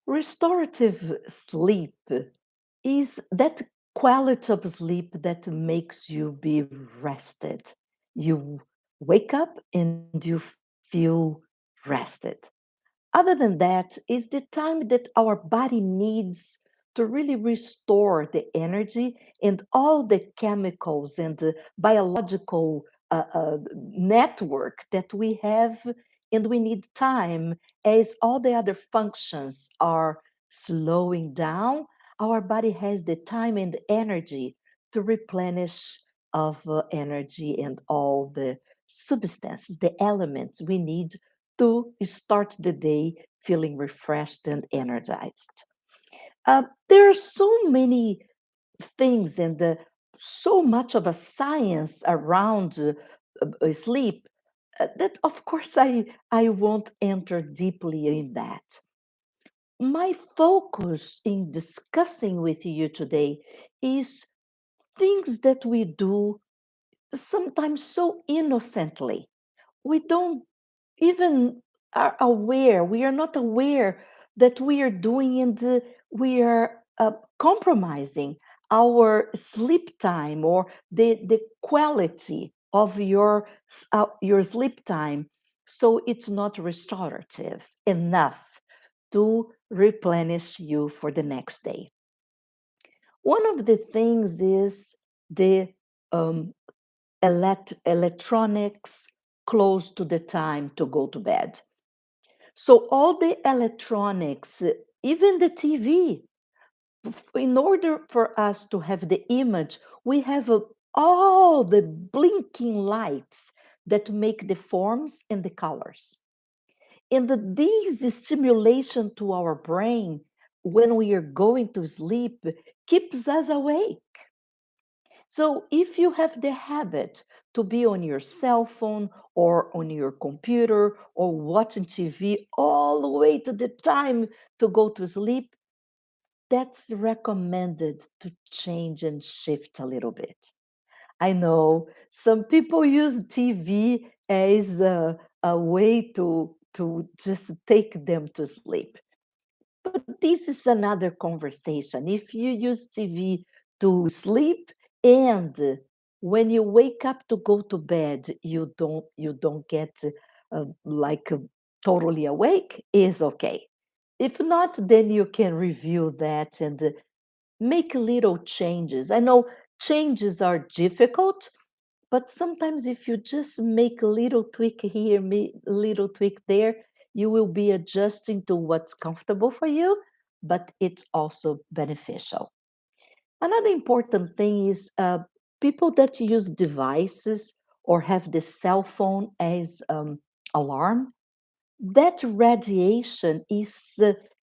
Restorative sleep is that quality of sleep that makes you be rested. You wake up and you feel rested. Other than that, is the time that our body needs to really restore the energy and all the chemicals and the biological network that we have, and we need time as all the other functions are slowing down. Our body has the time and energy to replenish of energy and all the substances, the elements we need to start the day feeling refreshed and energized. There are so many things and so much of a science around sleep that, of course, I won't enter deeply in that. My focus in discussing with you today is things that we do sometimes so innocently. We don't even are aware, we are not aware that we are doing and we are compromising our sleep time or the quality of your sleep time, so it's not restorative enough to replenish you for the next day. One of the things is the um, electronics close to the time to go to bed. So all the electronics, even the TV, in order for us to have the image, we have all the blinking lights that make the forms and the colors. And these stimulation to our brain when we are going to sleep keeps us awake. So if you have the habit to be on your cell phone or on your computer or watching TV all the way to the time to go to sleep, that's recommended to change and shift a little bit. I know some people use TV as a way to just take them to sleep. But this is another conversation. If you use TV to sleep and when you wake up to go to bed, you don't get like totally awake, is okay. If not, then you can review that and make little changes. I know changes are difficult, but sometimes if you just make a little tweak here, little tweak there, you will be adjusting to what's comfortable for you, but it's also beneficial. Another important thing is people that use devices or have the cell phone as alarm. That radiation is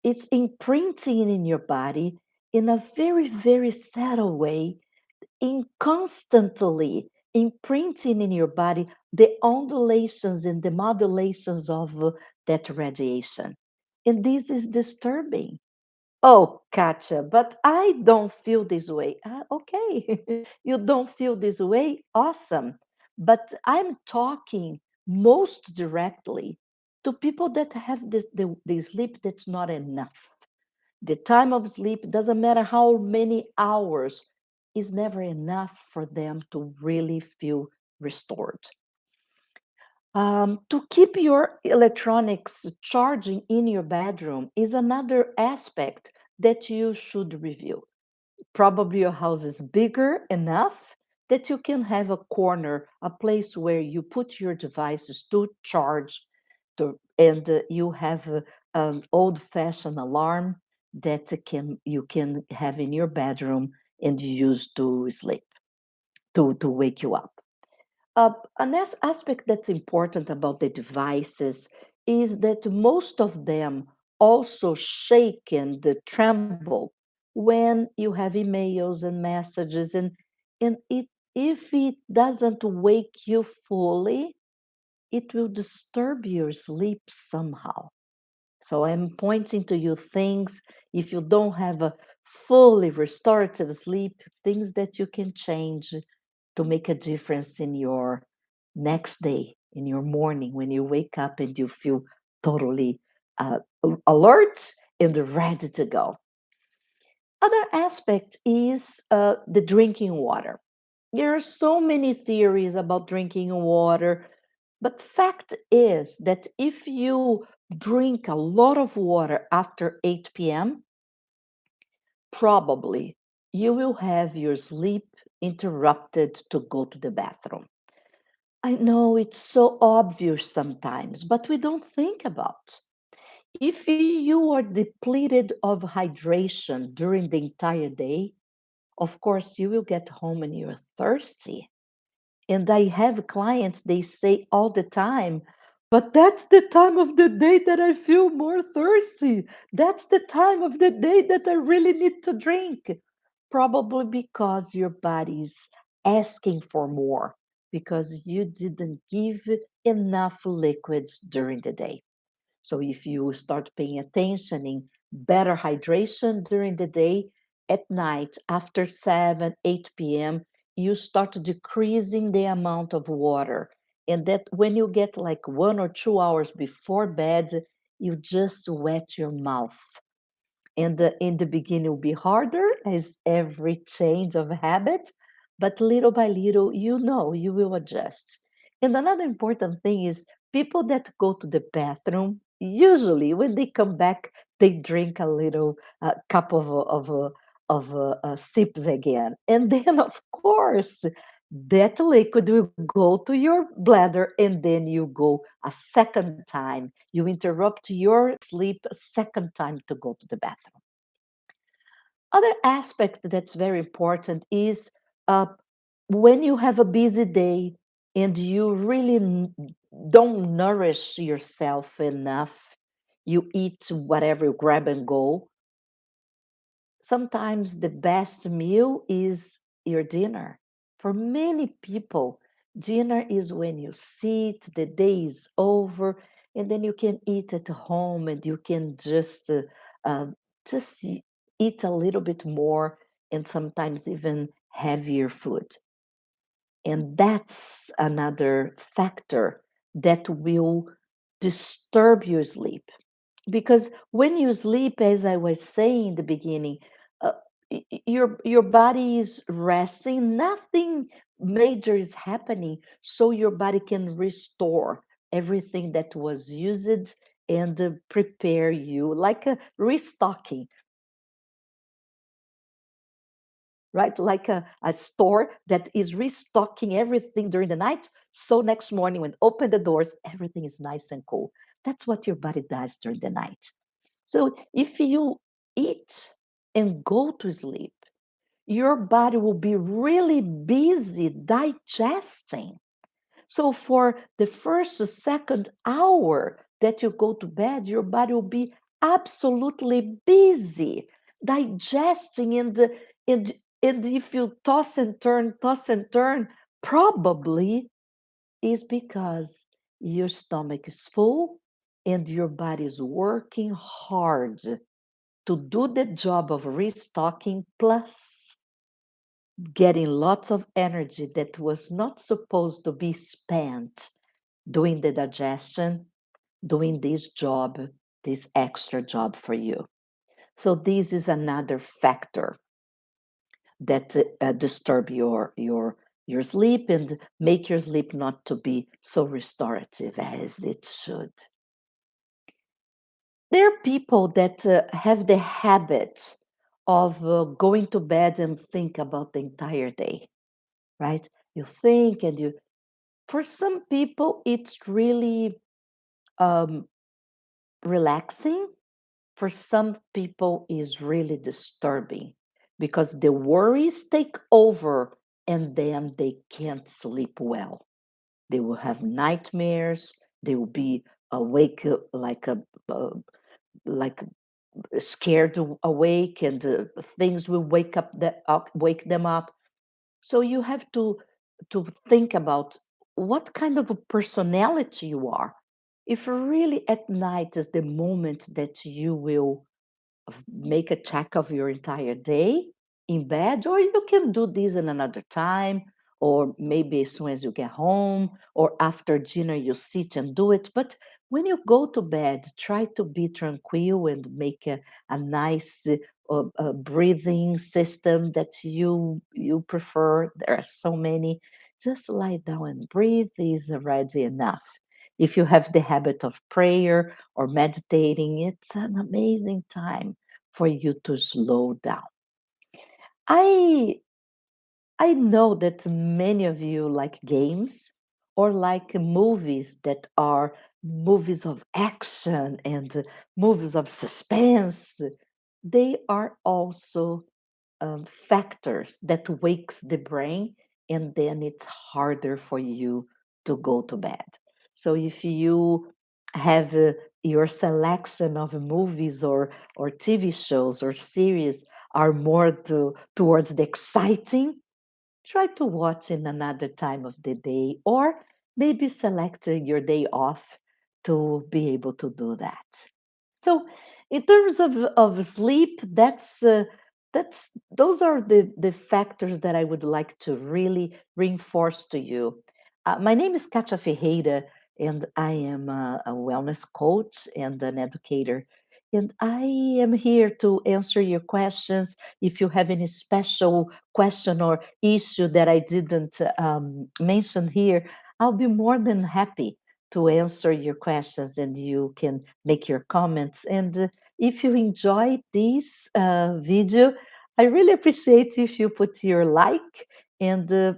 it's imprinting in your body in a very, very subtle way, in constantly imprinting in your body the ondulations and the modulations of that radiation. And this is disturbing. Oh, Katja, but I don't feel this way. Okay, you don't feel this way? Awesome. But I'm talking most directly to people that have the sleep that's not enough. The time of sleep doesn't matter how many hours, is never enough for them to really feel restored. To keep your electronics charging in your bedroom is another aspect that you should review. Probably your house is bigger enough that you can have a corner, a place where you put your devices to charge, and you have an old-fashioned alarm that you can have in your bedroom and use to sleep, to wake you up. An aspect that's important about the devices is that most of them also shake and tremble when you have emails and messages, and if it doesn't wake you fully, it will disturb your sleep somehow. So I'm pointing to you things, if you don't have a fully restorative sleep, things that you can change to make a difference in your next day, in your morning, when you wake up and you feel totally alert and ready to go. Other aspect is the drinking water. There are so many theories about drinking water, but fact is that if you drink a lot of water after 8 p.m., probably you will have your sleep interrupted to go to the bathroom. I know it's so obvious sometimes, but we don't think about. If you are depleted of hydration during the entire day, of course you will get home and you're thirsty. And I have clients, they say all the time, but that's the time of the day that I feel more thirsty. That's the time of the day that I really need to drink. Probably because your body's asking for more because you didn't give enough liquids during the day. So if you start paying attention in better hydration during the day, at night after 7, 8 p.m., you start decreasing the amount of water. And that when you get like 1 or 2 hours before bed, you just wet your mouth. And in the beginning, it will be harder as every change of habit, but little by little, you will adjust. And another important thing is people that go to the bathroom, usually when they come back, they drink a little cup of sips again. And then, of course, that liquid will go to your bladder and then you go a second time. You interrupt your sleep a second time to go to the bathroom. Other aspect that's very important is uh, when you have a busy day and you really don't nourish yourself enough, you eat whatever you grab and go. Sometimes the best meal is your dinner. For many people, dinner is when you sit, the day is over, and then you can eat at home and you can uh, just eat a little bit more and sometimes even heavier food. And that's another factor that will disturb your sleep because when you sleep, as I was saying in the beginning, uh, your body is resting, nothing major is happening, so your body can restore everything that was used and prepare you like a restocking, right? Like a store that is restocking everything during the night. So next morning, when open the doors, everything is nice and cool. That's what your body does during the night. So if you eat and go to sleep, your body will be really busy digesting. So for the first, second hour that you go to bed, your body will be absolutely busy digesting and and if you toss and turn, probably is because your stomach is full and your body is working hard to do the job of restocking plus getting lots of energy that was not supposed to be spent doing the digestion, doing this job, this extra job for you. So this is another factor that disturb your sleep and make your sleep not to be so restorative as it should. There are people that have the habit of going to bed and think about the entire day, right? You think and you, for some people, it's really um, relaxing. For some people, is really disturbing because the worries take over and then they can't sleep well. They will have nightmares. They will be awake uh, like scared awake and things will wake them up. So you have to think about what kind of a personality you are. If really at night is the moment that you will make a check of your entire day in bed, or you can do this in another time, or maybe as soon as you get home, or after dinner you sit and do it. But when you go to bed, try to be tranquil and make a nice breathing system that you prefer. There are so many. Just lie down and breathe is already enough. If you have the habit of prayer or meditating, it's an amazing time for you to slow down. I I know that many of you like games or like movies that are movies of action and movies of suspense. They are also factors that wakes the brain, and then it's harder for you to go to bed. So if you have your selection of movies or TV shows or series are more towards the exciting, try to watch in another time of the day, or maybe select your day off to be able to do that. So, in terms of sleep, that's those are the factors that I would like to really reinforce to you. My name is Katia Ferreira, and I am a wellness coach and an educator. And I am here to answer your questions. If you have any special question or issue that I didn't mention here, I'll be more than happy to answer your questions and you can make your comments. And if you enjoy this video, I really appreciate if you put your like and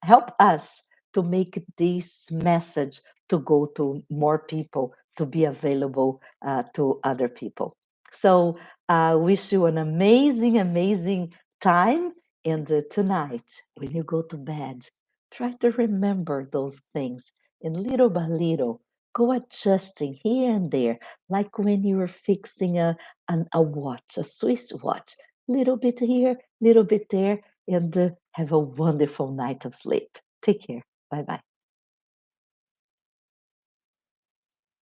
help us to make this message to go to more people, to be available to other people. So I wish you an amazing, amazing time. And tonight, when you go to bed, try to remember those things. And little by little, go adjusting here and there, like when you were fixing a watch, a Swiss watch. Little bit here, little bit there, and have a wonderful night of sleep. Take care. Bye bye.